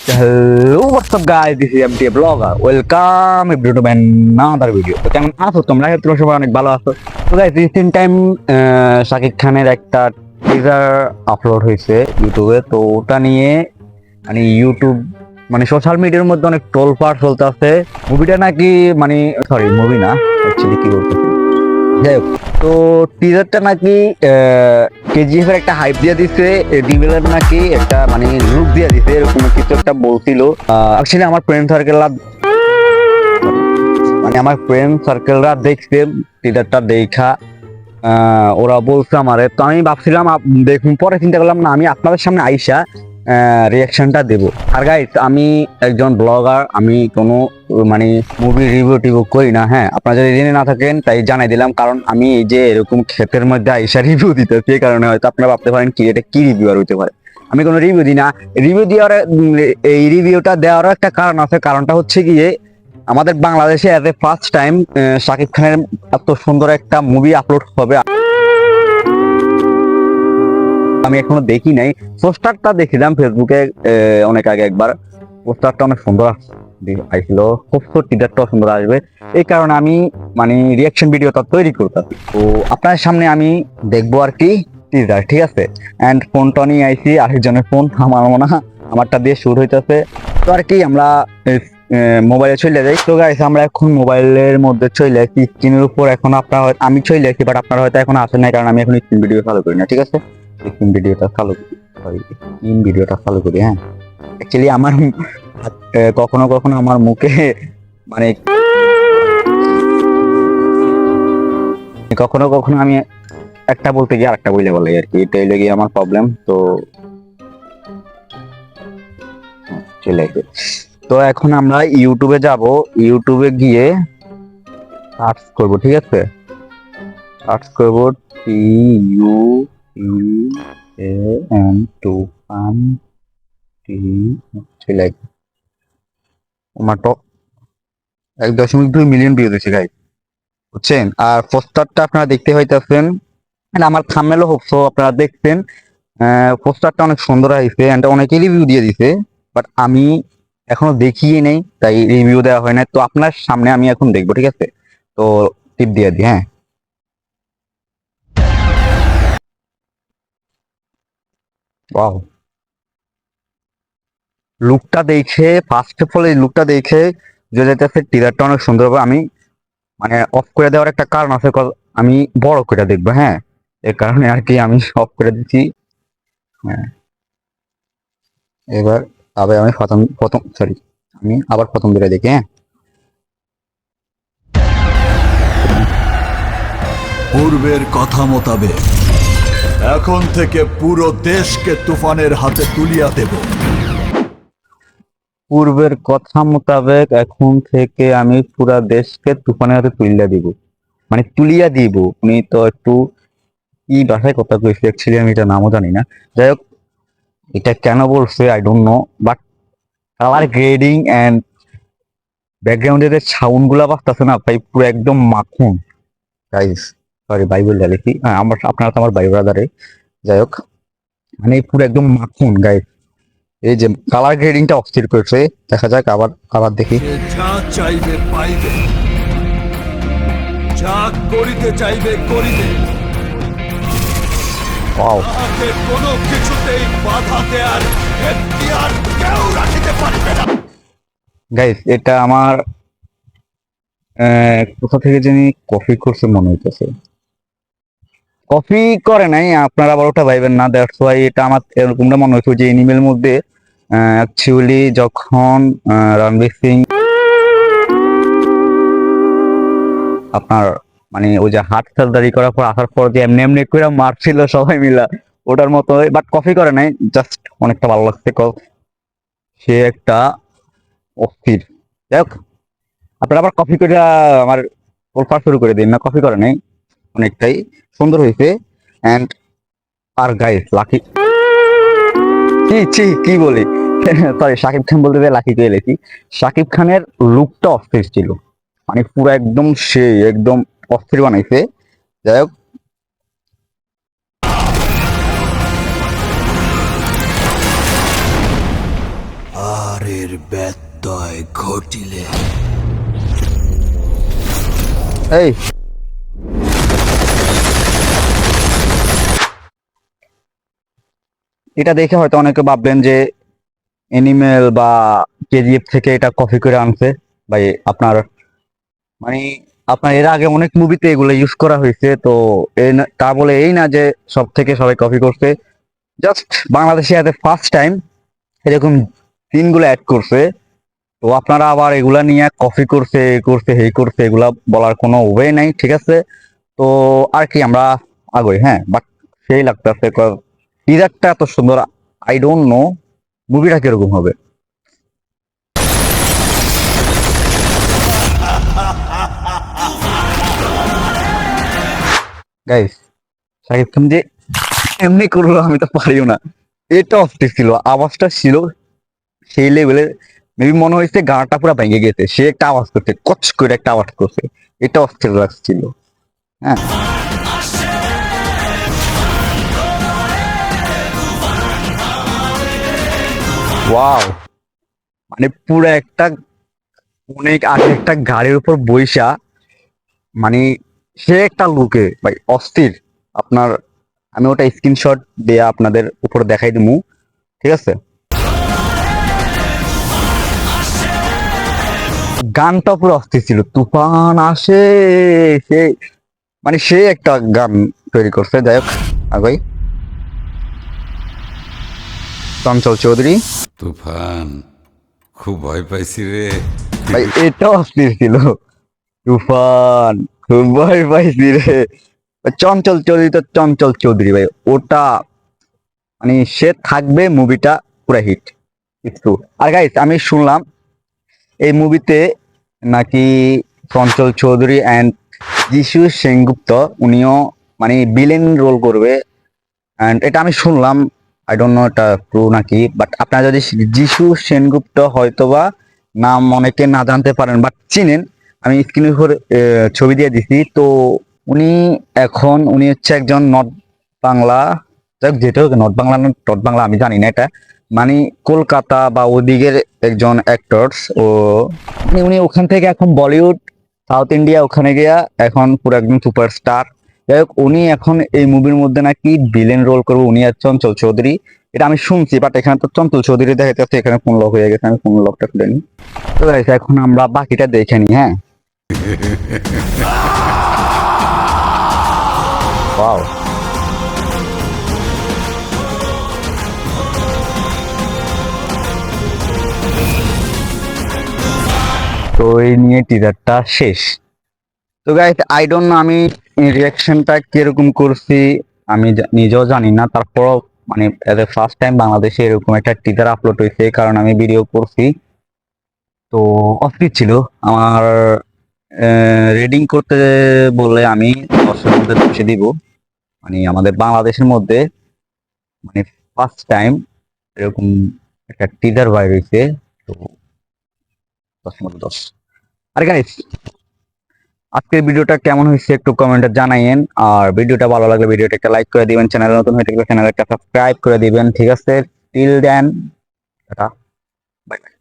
Hello, what's up guys? This is MTA Blogger. Welcome everyone to another video. তো কেমন আছো তোমরা? তোমরা সবাই অনেক ভালো আছো। তো গাইস রিসেন্ট টাইম শাকিব খানের একটা টিজার আপলোড হয়েছে ইউটিউবে। তো ওটা নিয়ে মানে ইউটিউব মানে সোশ্যাল মিডিয়ার মধ্যে অনেক ট্রোলফার চলতেছে। মুভিটা নাকি মানে সরি মুভি না, অ্যাকচুয়ালি কি বলতেছি, যাই হোক। তো টিজারটা নাকি কেজিএফ এর একটা হাইপ দিয়ে দিছে, ডিভিলের নাকি একটা মানে লুক দিয়ে দিছে, এরকম কিছু একটা বলছিল। অ্যাকচুয়ালি আমার ফ্রেন্ড সার্কেলরা মানে আমার ফ্রেন্ড সার্কেলরা দেখছে টিজারটা দেখা, ওরা বলছে আমারে। তো আমি ভাবছিলাম দেখুন, পরে চিন্তা করলাম না, আমি আপনাদের সামনে আইসা রিয়াকশনটা দেব। আর গাইস আমি একজন ব্লগার, আমি কোনো মানে মুভি রিভিউ টিভিউ করি না। হ্যাঁ, আপনারা যদি জেনে না থাকেন তাই জানাই দিলাম, কারণ আমি এই যে এরকম ক্ষেতের মধ্যে আইসা রিভিউ দিতেছি, এই কারণে হয়তো আপনারা ভাবতে পারেন কি এটা কি রিভিউ আর হইতে পারে। আমি কোনো রিভিউ দিই না। রিভিউ দেওয়ার এই রিভিউটা দেওয়ারও একটা কারণ আছে। কারণটা হচ্ছে গিয়ে আমাদের বাংলাদেশে as a first time Shakib খানের এত সুন্দর একটা মুভি আপলোড হবে। আমি এখনো দেখি নাই, পোস্টারটা দেখছিলাম ফেসবুকে অনেক আগে একবার। পোস্টারটা অনেক সুন্দর আইছিল, খুব টিজারটাও সুন্দর আসবে, এই কারণে আমি মানে রিয়াকশন ভিডিওটা তৈরি করতাম। তো আপনার সামনে আমি দেখবো আর কি টিজার, ঠিক আছে। এন্ড ফোনটা নিয়ে আইছি, আরেকজনের ফোন, আমার মনে হয় আমারটা দিয়ে শুরু হইতেছে। তো আর কি আমরা মোবাইলে চলে যাই। তো গাইস আমরা এখন মোবাইলের মধ্যে চলে আসি, স্ক্রিনের উপর এখন আপনারা আমি চলে আসি, বাট আপনারা হয়তো এখন আসেন নাই, কারণ আমি এখন স্ক্রিন ভিডিও ফলো করি না, ঠিক আছে। স্ক্রিন ভিডিওটা ফলো করি, সরি স্ক্রিন ভিডিওটা ফলো করি। হ্যাঁ, অ্যাকচুয়ালি আমার কখনো কখনো আমার মুখে মানে কখনো কখনো আমি একটা বলতে গিয়ে আরেকটা বলে বলে আর কি, এটা হইলে গিয়ে আমার প্রবলেম। তো চলে আসে। তো এখন আমরা ইউটিউবে যাব, ইউটিউবে গিয়ে সার্চ করব, ঠিক আছে। সার্চ করব টি ইউ এ এন তুফান টি, চলে আসে। আমার তো 1.2 মিলিয়ন ভিউ হয়েছে গাইস, বুঝছেন। আর পোস্টারটা আপনারা দেখতে হইতেছেন, আমার থাম্বনেলও হোক আপনারা দেখছেন। পোস্টারটা অনেক সুন্দর হয়েছে, এন্ড অনেকে রিভিউ দিয়ে দিছে, বাট আমি এখনো দেখিয়ে নেই, তাই রিভিউ দেওয়া হয় না। তো আপনার সামনে আমি এখন দেখবো, ঠিক আছে। তো টিপ দিয়ে দিই। হ্যাঁ, ওয়াও, লুকটা দেখে ফার্স্ট অফ অল এই লুকটা দেখে যে যেতেছে টিজারটা অনেক সুন্দর হবে। আমি মানে অফ করে দেওয়ার একটা কারণ আছে, আমি বড় করে দেখবো। হ্যাঁ, এর কারণে আর কি আমি অফ করে দিচ্ছি। হ্যাঁ, এবার আবার আমি প্রথম প্রথম সরি আমি আবার প্রথম দিকে দেখি। হ্যাঁ, পূর্বের কথা মোতাবেক এখন থেকে পুরো দেশকে তুফানের হাতে তুলিয়া দেব। পূর্বের কথা মোতাবেক এখন থেকে আমি পুরা দেশকে তুফানের হাতে তুলিয়া দিব, মানে তুলিয়া দিব। উনি তো একটু কি ভাষায় কথা কইছে, অ্যাকচুয়ালি আমি এটা নামও জানি না। যাই হোক, এটা কেন বলছে I don't know, but colour grading and ব্যাকগ্রাউন্ডের যে সাউন্ড গুলা বাজতেছে না ভাই, পুরো একদম মাখন গাইস। সরি বাইবেল লিখি, আমার আপনারা তো আমার ভাই ব্রাদারে। যাই হোক, মানে পুরো একদম মাখন গাইস। এই যে কালার গ্রেডিংটা অস্থির করছে, দেখা যাক আবার আবার দেখি। সে যা চাইবে পাইবে, যা করিতে চাইবে করিবে। ওয়াও, তাহাকে কোনো কিছুতেই বাধা দেয়ার এখতিয়ার কেউ রাখিতে পারিবে না। গাইস এটা আমার কোথা থেকে জানি কপি করছে মনে হইতেছে। কপি করে নাই, আপনারা আবার ওটা ভাইবেন না, দ্যাটস ওয়াই এটা আমার এরকমটা মনে হচ্ছে যে এনিমেল মধ্যে অ্যাকচুয়ালি যখন রণবীর সিং আপনার মানে ওই যে হার্ট সার্জারি করার পর আসার পর যে এমনি এমনি করে মারছিল সবাই মিলা, ওটার মতো, বাট কপি করে নাই, জাস্ট অনেকটা ভালো লাগছে। সে একটা অস্থির। যাই হোক, আপনারা আবার কপি করে আমার প্রোফাইল শুরু করে দিন না, কপি করে নাই, অনেকটাই সুন্দর হয়েছে। এন্ড আর গাইস লাকি কি বলি সরি শাকিব খান বলতে গিয়ে লাকি কে এলেছি। শাকিব খানের লুকটা অস্থির ছিল, মানে পুরো একদম সেই একদম অস্থির বানাইছে। যাই হোক, আর ভাগ্যের ব্যত্যয় ঘটিলে এই এটা দেখে হয়তো অনেকে ভাববেন যে এনিমেল বা কেজিএফ থেকে এটা কপি করে আনছে ভাই। আপনার মানে আপনার এর আগে অনেক মুভিতে এগুলো ইউজ করা হয়েছে, তো তা বলে এই না যে সব থেকে সবাই কপি করছে। জাস্ট বাংলাদেশে এত ফার্স্ট টাইম এরকম সিনগুলো অ্যাড করছে। তো আপনারা আবার এগুলা নিয়ে কপি করছে, এ করছে, হে করছে, এগুলা বলার কোনো ওয়ে নাই, ঠিক আছে? তো আর কি আমরা আগে, হ্যাঁ, বাট সেই লাগতেছে টিজারটা এত সুন্দর। আই ডোন্ট নো মুভিটা কিরকম হবে। গাইস, শাকিব খান যে এমনি করলো আমি তো পারিও না। এটা অস্থির ছিল, আওয়াজটা ছিল সেই লেভেলের। মেবি মনে হয়েছে গানটা পুরো ভেঙে গেছে, সে একটা আওয়াজ করছে, কচ করে একটা আওয়াজ করছে। এটা অস্থির লাগছিল। হ্যাঁ, ওয়াও, মানে পুরো একটা অনেক আগে একটা গাড়ির উপর বইসা, মানে সে একটা লুকে ভাই অস্থির। আপনার আমি ওটা স্ক্রিনশট দিয়ে আপনাদের উপর দেখাই দিমু, ঠিক আছে? গানটা পুরো অস্থির ছিল, তুফান আসে, সে মানে সে একটা গান তৈরি করছে। যাই হোক, আগাই। চঞ্চল চৌধুরী তুফান, খুব ভয় পাইছি রে। ভাই, এটা অস্থির ছিল। তুফান, খুব ভয় পাইছি রে। চঞ্চল চৌধুরী তো চঞ্চল চৌধুরী ভাই, ওটা মানে সে থাকবে, মুভিটা পুরো হিট। একটু আর গাইস, আমি শুনলাম এই মুভিতে নাকি চঞ্চল চৌধুরী অ্যান্ড যিশু সেনগুপ্ত উনিও মানে ভিলেন রোল করবে। অ্যান্ড এটা আমি শুনলাম, আই ডোন্ট নো এটা ট্রু নাকি, বাট আপনারা যদি যিশু সেনগুপ্ত হয়তোবা নাম অনেকে না জানতে পারেন বাট চিনেন, আমি স্ক্রিনের উপর ছবি দিয়ে দিছি। তো উনি এখন উনি হচ্ছে একজন নর্থ বাংলা, যাক যেটা হোক, নর্থ বাংলা না টর্থ বাংলা আমি জানি না এটা, মানে কলকাতা বা ওদিকের একজন অ্যাক্টরস। ও মানে উনি ওখান থেকে এখন বলিউড, সাউথ ইন্ডিয়া ওখানে গিয়া এখন পুরো একদম সুপারস্টার। যাই হোক, উনি এখন এই মুভির মধ্যে নাকি ভিলেন রোল করবে, উনি আর চঞ্চল চৌধুরী। এটা আমি শুনছি, বাট এখানে তো চঞ্চল চৌধুরী দেখা যাচ্ছে, এখানে ফোন লক হয়ে গেছে, আমি ফোন লকটা খুলে নিই। তো guys, এখন আমরা বাকিটা দেখে নিই। হ্যাঁ, ওয়াও, তো এই নিয়ে টিজারটা শেষ। তো গাইস, আই ডোন্ট নো আমি রিয়াকশনটা কিরকম করছি আমি নিজেও জানি না। তারপরও মানে এজ এ ফার্স্ট টাইম বাংলাদেশে এরকম একটা টিজার আপলোড হয়েছে, কারণ আমি ভিডিও করছি। তো অস্থির ছিল। আমার রিডিং করতে বললে আমি 10-এর মধ্যে 10 দিব। মানে আমাদের বাংলাদেশের মধ্যে মানে ফার্স্ট টাইম এরকম একটা টিজার বাইর হয়েছে। তো 10-এর মধ্যে 10। আর গাইস, আজকের ভিডিওটা কেমন হয়েছে একটু কমেন্টে জানাইয়েন। আর ভিডিওটা ভালো লাগলে ভিডিওটাকে লাইক করে দিবেন, চ্যানেলে নতুন হয়ে থাকলে চ্যানেলটা সাবস্ক্রাইব করে দিবেন, ঠিক আছে? Till then, tata, bye by.